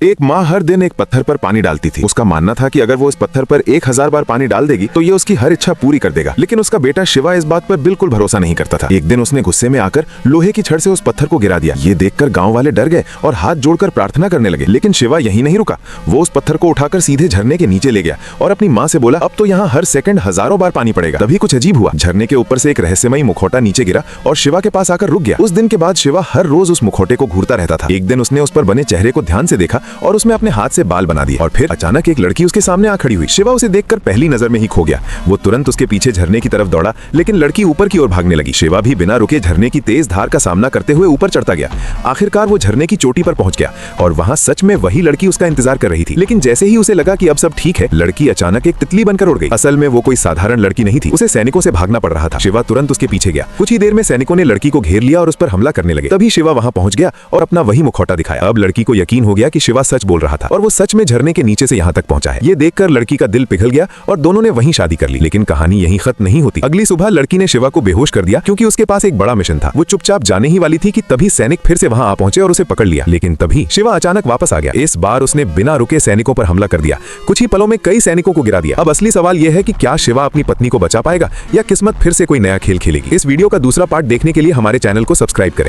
एक माँ हर दिन एक पत्थर पर पानी डालती थी। उसका मानना था कि अगर वो इस पत्थर पर 1000 बार पानी डाल देगी तो ये उसकी हर इच्छा पूरी कर देगा। लेकिन उसका बेटा शिवा इस बात पर बिल्कुल भरोसा नहीं करता था। एक दिन उसने गुस्से में आकर लोहे की छड़ से उस पत्थर को गिरा दिया। ये देखकर गांव वाले डर गए और हाथ जोड़कर प्रार्थना करने लगे। लेकिन शिवा यही नहीं रुका। वो उस पत्थर को उठाकर सीधे झरने के नीचे ले गया और अपनी माँ से बोला, अब तो यहाँ हर सेकंड हजारों बार पानी पड़ेगा। तभी कुछ अजीब हुआ। झरने के ऊपर से एक रहस्यमयी मुखौटा नीचे गिरा और शिवा के पास आकर रुक गया। उस दिन के बाद शिवा हर रोज उस मुखौटे को घूरता रहता था। एक दिन उसने उस पर बने चेहरे को ध्यान से देखा और उसमें अपने हाथ से बाल बना दिए और फिर अचानक एक लड़की उसके सामने आ खड़ी हुई। शिवा उसे देखकर पहली नजर में ही खो गया। वो तुरंत उसके पीछे झरने की तरफ दौड़ा, लेकिन लड़की ऊपर की ओर भागने लगी। शिवा भी बिना रुके झरने की तेज धार का सामना करते हुए ऊपर चढ़ता गया। आखिरकार वो झरने की चोटी पर पहुंच गया और वहां सच में वही लड़की उसका इंतजार कर रही थी। लेकिन जैसे ही उसे लगा कि अब सब ठीक है, लड़की अचानक एक तितली बनकर उड़ गई। असल में वो कोई साधारण लड़की नहीं थी। उसे सैनिकों से भागना पड़ रहा था। शिवा तुरंत उसके पीछे गया। कुछ ही देर में सैनिकों ने लड़की को घेर लिया और उस पर हमला करने लगे। तभी शिवा वहां पहुंच गया और अपना वही मुखौटा दिखाया। अब लड़की को यकीन हो गया कि शिवा सच बोल रहा था और वो सच में झरने के नीचे से यहाँ तक पहुंचा है। ये देखकर लड़की का दिल पिघल गया और दोनों ने वहीं शादी कर ली। लेकिन कहानी यहीं खत्म नहीं होती। अगली सुबह लड़की ने शिवा को बेहोश कर दिया क्योंकि उसके पास एक बड़ा मिशन था। वो चुपचाप जाने ही वाली थी कि तभी सैनिक फिर से वहां आ पहुंचे और उसे पकड़ लिया। लेकिन तभी शिवा अचानक वापस आ गया। इस बार उसने बिना रुके सैनिकों पर हमला कर दिया। कुछ ही पलों में कई सैनिकों को गिरा दिया। अब असली सवाल यह है कि क्या शिवा अपनी पत्नी को बचा पाएगा या किस्मत फिर से कोई नया खेल खेलेगी। इस वीडियो का दूसरा पार्ट देखने के लिए हमारे चैनल को सब्सक्राइब करें।